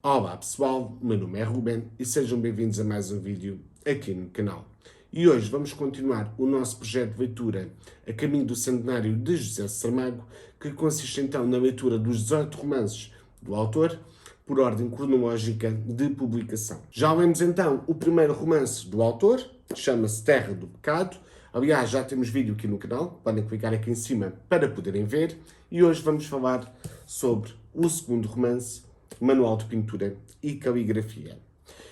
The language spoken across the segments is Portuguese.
Olá pessoal, o meu nome é Ruben e sejam bem-vindos a mais um vídeo aqui no canal. E hoje vamos continuar o nosso projeto de leitura a caminho do centenário de José Saramago, que consiste então na leitura dos 18 romances do autor, por ordem cronológica de publicação. Já lemos então o primeiro romance do autor, chama-se Terra do Pecado. Aliás, já temos vídeo aqui no canal, podem clicar aqui em cima para poderem ver. E hoje vamos falar sobre o segundo romance, Manual de Pintura e Caligrafia.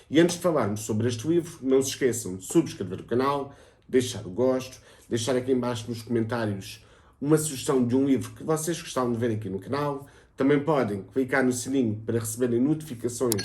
E antes de falarmos sobre este livro, não se esqueçam de subscrever o canal, deixar o gosto, deixar aqui em baixo nos comentários uma sugestão de um livro que vocês gostavam de ver aqui no canal. Também podem clicar no sininho para receberem notificações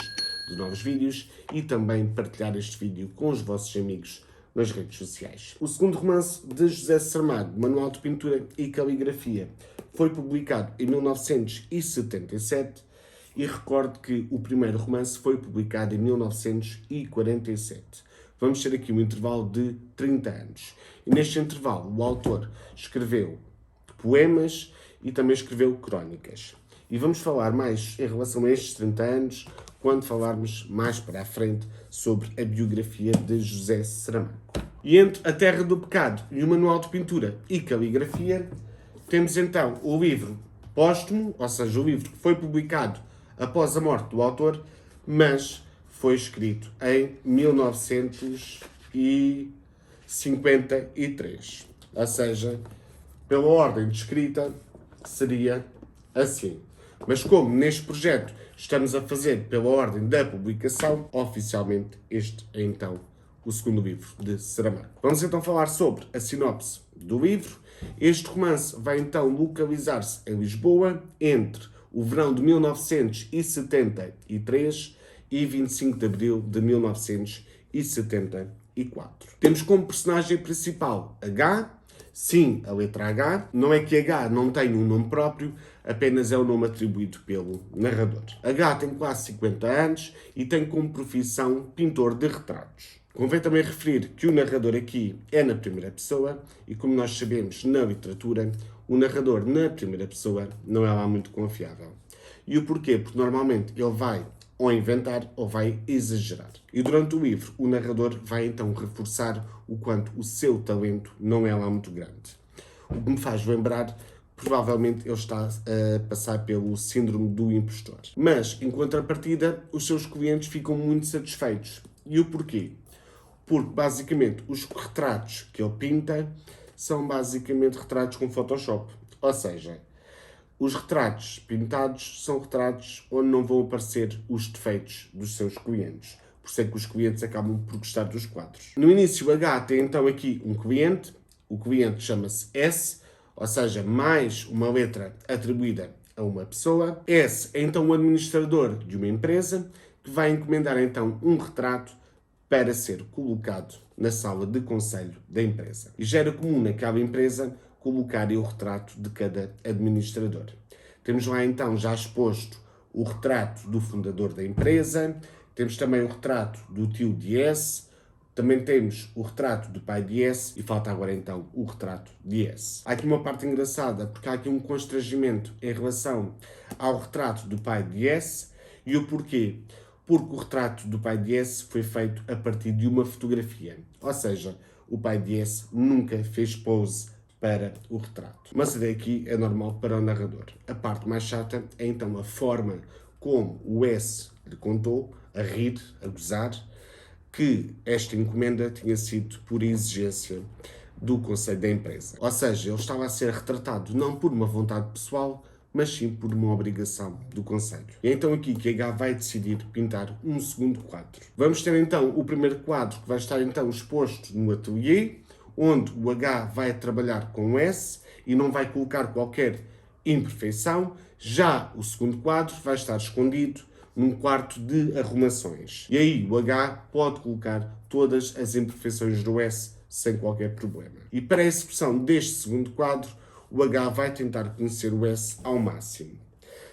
de novos vídeos e também partilhar este vídeo com os vossos amigos nas redes sociais. O segundo romance de José Saramago, Manual de Pintura e Caligrafia, foi publicado em 1977 e recordo que o primeiro romance foi publicado em 1947. Vamos ter aqui um intervalo de 30 anos. E neste intervalo o autor escreveu poemas e também escreveu crónicas. E vamos falar mais em relação a estes 30 anos quando falarmos mais para a frente sobre a biografia de José Saramago. E entre A Terra do Pecado e o Manual de Pintura e Caligrafia, temos então o livro póstumo, ou seja, o livro que foi publicado após a morte do autor, mas foi escrito em 1953. Ou seja, pela ordem de escrita, seria assim. Mas como neste projeto estamos a fazer pela ordem da publicação, oficialmente este é então o segundo livro de Saramago. Vamos então falar sobre a sinopse do livro. Este romance vai então localizar-se em Lisboa entre o verão de 1973 e 25 de abril de 1974. Temos como personagem principal H, sim, a letra H. Não é que H não tenha um nome próprio, apenas é o nome atribuído pelo narrador. H tem quase 50 anos e tem como profissão pintor de retratos. Convém também referir que o narrador aqui é na primeira pessoa e, como nós sabemos na literatura, o narrador na primeira pessoa não é lá muito confiável. E o porquê? Porque normalmente ele vai ou inventar ou vai exagerar. E durante o livro o narrador vai então reforçar o quanto o seu talento não é lá muito grande. O que me faz lembrar, provavelmente ele está a passar pelo síndrome do impostor. Mas, em contrapartida, os seus clientes ficam muito satisfeitos. E o porquê? Porque, basicamente, os retratos que ele pinta são basicamente retratos com Photoshop. Ou seja, os retratos pintados são retratos onde não vão aparecer os defeitos dos seus clientes. Por isso é que os clientes acabam por gostar dos quadros. No início, o H tem então aqui um cliente. O cliente chama-se S, ou seja, mais uma letra atribuída a uma pessoa. S é então o administrador de uma empresa que vai encomendar então um retrato para ser colocado na sala de conselho da empresa. E já era comum naquela empresa colocarem o retrato de cada administrador. Temos lá então já exposto o retrato do fundador da empresa, temos também o retrato do tio de S, também temos o retrato do pai de S e falta agora então o retrato de S. Há aqui uma parte engraçada porque há aqui um constrangimento em relação ao retrato do pai de S e o porquê? Porque o retrato do pai de S foi feito a partir de uma fotografia. Ou seja, o pai de S nunca fez pose para o retrato. Mas até aqui é normal para o narrador. A parte mais chata é então a forma como o S lhe contou, a rir, a gozar, que esta encomenda tinha sido por exigência do conselho da empresa. Ou seja, ele estava a ser retratado não por uma vontade pessoal, mas sim por uma obrigação do conselho. E é então aqui que H vai decidir pintar um segundo quadro. Vamos ter então o primeiro quadro que vai estar então exposto no ateliê, onde o H vai trabalhar com o S e não vai colocar qualquer imperfeição. Já o segundo quadro vai estar escondido num quarto de arrumações. E aí o H pode colocar todas as imperfeições do S sem qualquer problema. E para a execução deste segundo quadro, o H vai tentar conhecer o S ao máximo.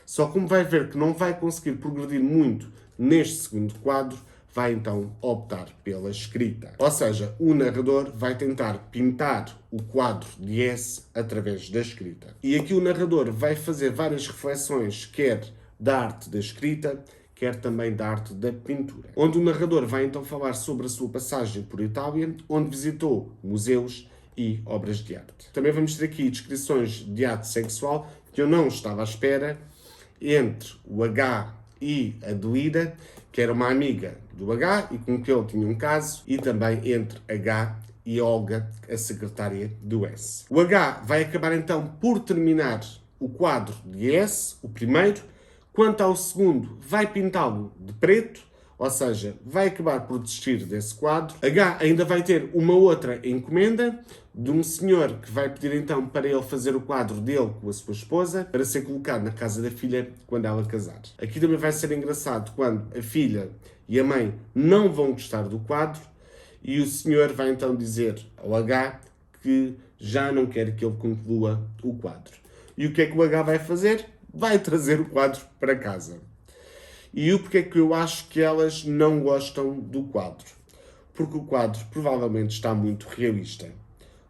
Só como vai ver que não vai conseguir progredir muito neste segundo quadro, vai então optar pela escrita. Ou seja, o narrador vai tentar pintar o quadro de S através da escrita. E aqui o narrador vai fazer várias reflexões, quer da arte da escrita, quer também da arte da pintura. Onde o narrador vai então falar sobre a sua passagem por Itália, onde visitou museus e obras de arte. Também vamos ter aqui descrições de ato sexual que eu não estava à espera, entre o H e a Adelida, que era uma amiga do H e com que ele tinha um caso, e também entre H e Olga, a secretária do S. O H vai acabar então por terminar o quadro de S, o primeiro. Quanto ao segundo, vai pintá-lo de preto, ou seja, vai acabar por desistir desse quadro. H ainda vai ter uma outra encomenda de um senhor que vai pedir então para ele fazer o quadro dele com a sua esposa, para ser colocado na casa da filha quando ela casar. Aqui também vai ser engraçado quando a filha e a mãe não vão gostar do quadro e o senhor vai então dizer ao H que já não quer que ele conclua o quadro. E o que é que o H vai fazer? Vai trazer o quadro para casa. E o porquê é que eu acho que elas não gostam do quadro? Porque o quadro provavelmente está muito realista.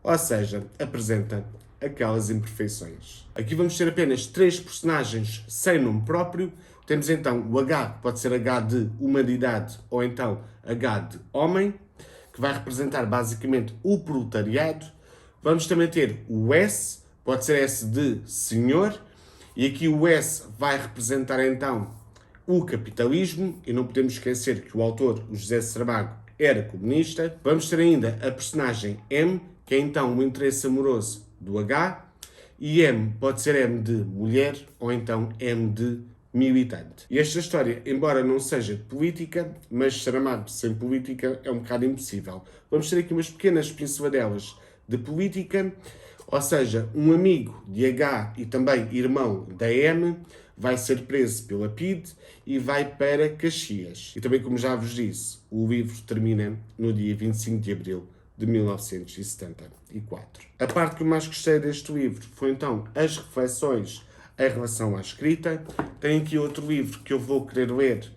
Ou seja, apresenta aquelas imperfeições. Aqui vamos ter apenas 3 personagens sem nome próprio. Temos então o H, que pode ser H de humanidade ou então H de homem, que vai representar basicamente o proletariado. Vamos também ter o S, pode ser S de senhor, e aqui o S vai representar então o capitalismo, e não podemos esquecer que o autor, o José Saramago, era comunista. Vamos ter ainda a personagem M, que é então o interesse amoroso do H, e M pode ser M de mulher ou então M de militante. E esta história, embora não seja de política, mas Saramago sem política é um bocado impossível. Vamos ter aqui umas pequenas pinceladelas de política, ou seja, um amigo de H e também irmão da M vai ser preso pela PIDE e vai para Caxias. E também, como já vos disse, o livro termina no dia 25 de abril de 1974. A parte que eu mais gostei deste livro foi então as reflexões em relação à escrita. Tenho aqui outro livro que eu vou querer ler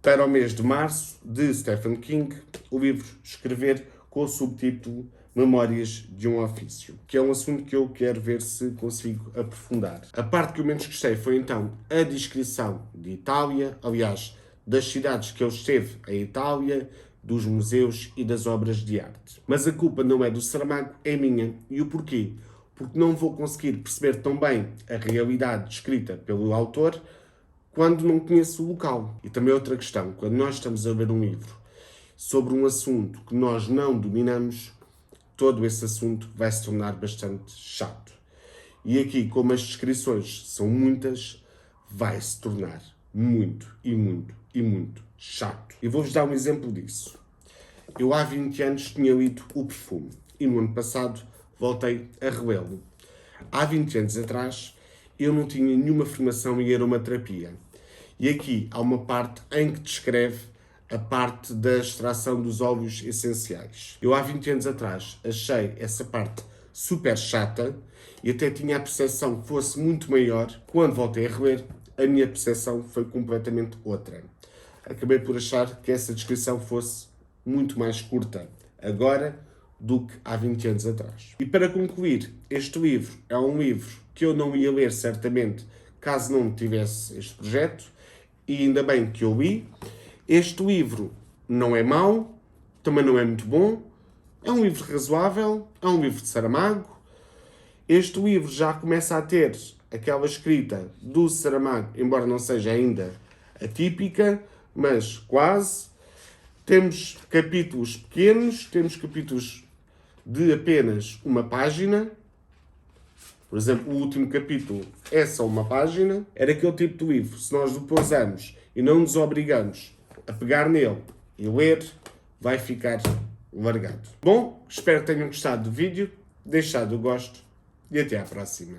para o mês de março, de Stephen King, o livro Escrever, com o subtítulo Memórias de um Ofício, que é um assunto que eu quero ver se consigo aprofundar. A parte que eu menos gostei foi então a descrição de Itália, aliás, das cidades que ele esteve em Itália, dos museus e das obras de arte. Mas a culpa não é do Saramago, é minha. E o porquê? Porque não vou conseguir perceber tão bem a realidade descrita pelo autor quando não conheço o local. E também outra questão, quando nós estamos a ler um livro sobre um assunto que nós não dominamos, todo esse assunto vai se tornar bastante chato. E aqui, como as descrições são muitas, vai se tornar muito chato. E vou-vos dar um exemplo disso. Eu há 20 anos tinha lido O Perfume e no ano passado voltei a relê-lo. Há 20 anos atrás eu não tinha nenhuma formação em aromaterapia. E aqui há uma parte em que descreve a parte da extração dos óleos essenciais. Eu há 20 anos atrás achei essa parte super chata e até tinha a percepção que fosse muito maior. Quando voltei a reler, a minha percepção foi completamente outra. Acabei por achar que essa descrição fosse muito mais curta agora do que há 20 anos atrás. E para concluir, este livro é um livro que eu não ia ler certamente caso não tivesse este projeto, e ainda bem que eu li. Este livro não é mau, também não é muito bom, é um livro razoável, é um livro de Saramago. Este livro já começa a ter aquela escrita do Saramago, embora não seja ainda atípica, mas quase. Temos capítulos pequenos, temos capítulos de apenas uma página. Por exemplo, o último capítulo é só uma página. Era aquele tipo de livro, se nós o pousamos e não nos obrigamos a pegar nele e ler, vai ficar largado. Bom, espero que tenham gostado do vídeo, deixado o gosto e até à próxima.